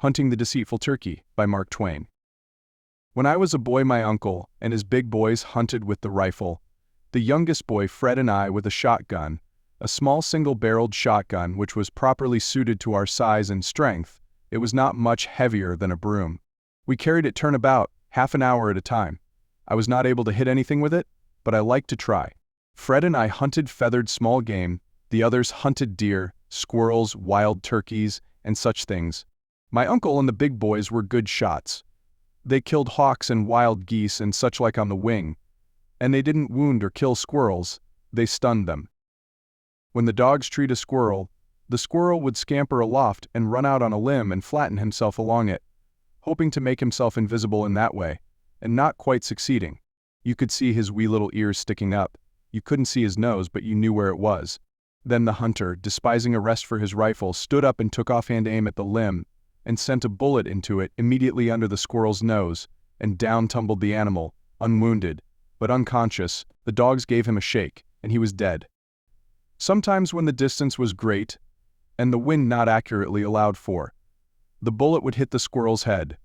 Hunting the Deceitful Turkey by Mark Twain. When I was a boy, my uncle and his big boys hunted with the rifle. The youngest boy, Fred, and I with a shotgun, a small single-barreled shotgun which was properly suited to our size and strength. It was not much heavier than a broom. We carried it turnabout, half an hour at a time. I was not able to hit anything with it, but I liked to try. Fred and I hunted feathered small game, the others hunted deer, squirrels, wild turkeys, and such things. My uncle and the big boys were good shots. They killed hawks and wild geese and such like on the wing, and they didn't wound or kill squirrels, they stunned them. When the dogs treed a squirrel, the squirrel would scamper aloft and run out on a limb and flatten himself along it, hoping to make himself invisible in that way, and not quite succeeding. You could see his wee little ears sticking up. You couldn't see his nose, but you knew where it was. Then the hunter, despising a rest for his rifle, stood up and took offhand aim at the limb, and sent a bullet into it immediately under the squirrel's nose, and down tumbled the animal, unwounded, but unconscious. The dogs gave him a shake, and he was dead. Sometimes when the distance was great, and the wind not accurately allowed for, the bullet would hit the squirrel's head.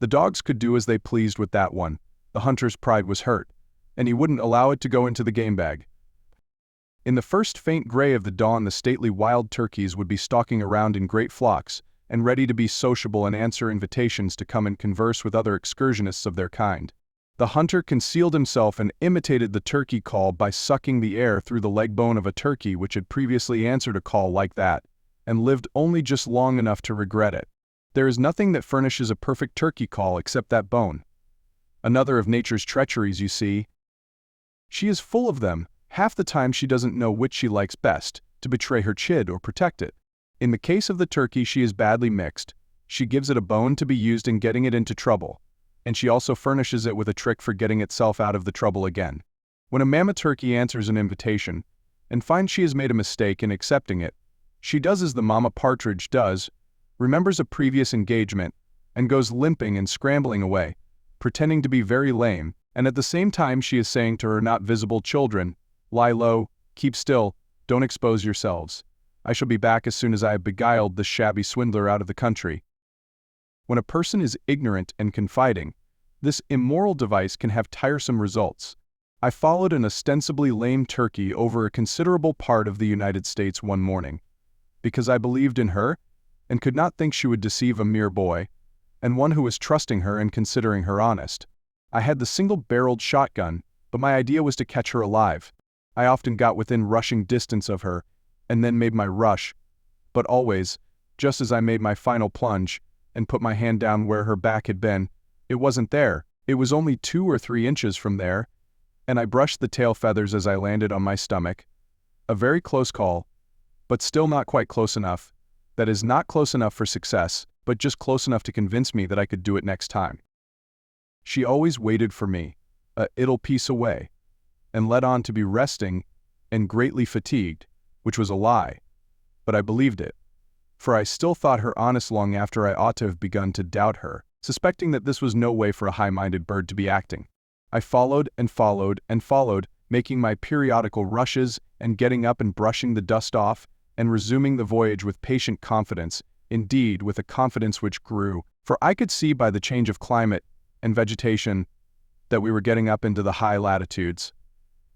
The dogs could do as they pleased with that one. The hunter's pride was hurt, and he wouldn't allow it to go into the game bag. In the first faint gray of the dawn, the stately wild turkeys would be stalking around in great flocks, and ready to be sociable and answer invitations to come and converse with other excursionists of their kind. The hunter concealed himself and imitated the turkey call by sucking the air through the leg bone of a turkey which had previously answered a call like that, and lived only just long enough to regret it. There is nothing that furnishes a perfect turkey call except that bone. Another of nature's treacheries, you see. She is full of them. Half the time she doesn't know which she likes best, to betray her chid or protect it. In the case of the turkey, she is badly mixed. She gives it a bone to be used in getting it into trouble, and she also furnishes it with a trick for getting itself out of the trouble again. When a mamma turkey answers an invitation, and finds she has made a mistake in accepting it, she does as the mamma partridge does, remembers a previous engagement, and goes limping and scrambling away, pretending to be very lame, and at the same time she is saying to her not visible children, "Lie low, keep still, don't expose yourselves. I shall be back as soon as I have beguiled this shabby swindler out of the country." When a person is ignorant and confiding, this immoral device can have tiresome results. I followed an ostensibly lame turkey over a considerable part of the United States one morning, because I believed in her, and could not think she would deceive a mere boy, and one who was trusting her and considering her honest. I had the single-barreled shotgun, but my idea was to catch her alive. I often got within rushing distance of her, and then made my rush, but always, just as I made my final plunge, and put my hand down where her back had been, it wasn't there. It was only 2 or 3 inches from there, and I brushed the tail feathers as I landed on my stomach. A very close call, but still not quite close enough. That is, not close enough for success, but just close enough to convince me that I could do it next time. She always waited for me, a little piece away, and led on to be resting and greatly fatigued, which was a lie, but I believed it, for I still thought her honest long after I ought to have begun to doubt her, suspecting that this was no way for a high-minded bird to be acting. I followed and followed and followed, making my periodical rushes and getting up and brushing the dust off and resuming the voyage with patient confidence, indeed with a confidence which grew, for I could see by the change of climate and vegetation that we were getting up into the high latitudes.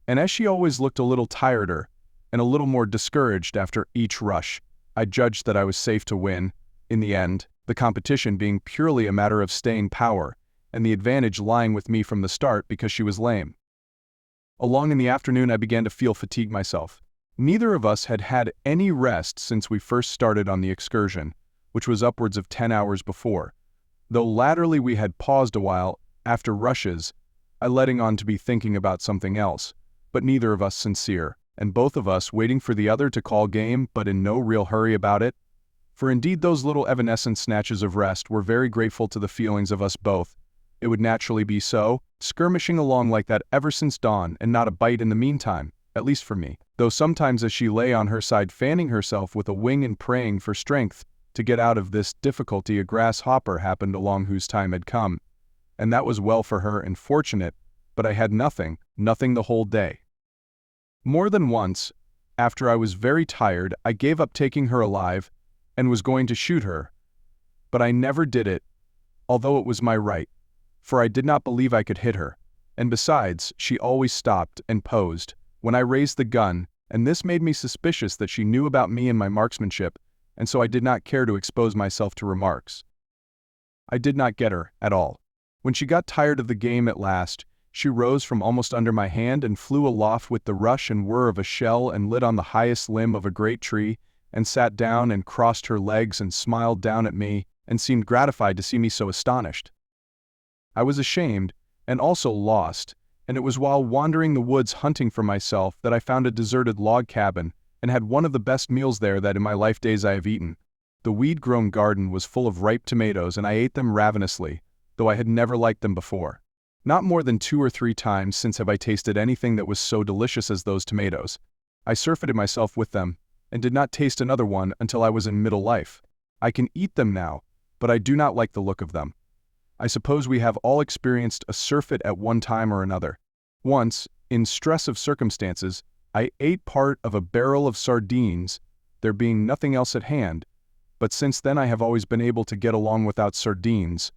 And as she always looked a little tireder, and a little more discouraged after each rush, I judged that I was safe to win, in the end, the competition being purely a matter of staying power, and the advantage lying with me from the start because she was lame. Along in the afternoon I began to feel fatigued myself. Neither of us had had any rest since we first started on the excursion, which was upwards of 10 hours before, though latterly we had paused a while after rushes, I letting on to be thinking about something else, but neither of us sincere, and both of us waiting for the other to call game, but in no real hurry about it. For indeed those little evanescent snatches of rest were very grateful to the feelings of us both. It would naturally be so, skirmishing along like that ever since dawn, and not a bite in the meantime, at least for me, though sometimes as she lay on her side fanning herself with a wing and praying for strength to get out of this difficulty, a grasshopper happened along whose time had come, and that was well for her and fortunate, but I had nothing the whole day. More than once, after I was very tired, I gave up taking her alive, and was going to shoot her, But I never did it, although it was my right, for I did not believe I could hit her. And besides, she always stopped and posed when I raised the gun, and this made me suspicious that she knew about me and my marksmanship, and so I did not care to expose myself to remarks. I did not get her at all. When she got tired of the game at last, she rose from almost under my hand and flew aloft with the rush and whir of a shell and lit on the highest limb of a great tree, and sat down and crossed her legs and smiled down at me, and seemed gratified to see me so astonished. I was ashamed, and also lost, and it was while wandering the woods hunting for myself that I found a deserted log cabin, and had one of the best meals there that in my life days I have eaten. The weed-grown garden was full of ripe tomatoes, and I ate them ravenously, though I had never liked them before. Not more than 2 or 3 times since have I tasted anything that was so delicious as those tomatoes. I surfeited myself with them, and did not taste another one until I was in middle life. I can eat them now, but I do not like the look of them. I suppose we have all experienced a surfeit at one time or another. Once, in stress of circumstances, I ate part of a barrel of sardines, there being nothing else at hand, but since then I have always been able to get along without sardines,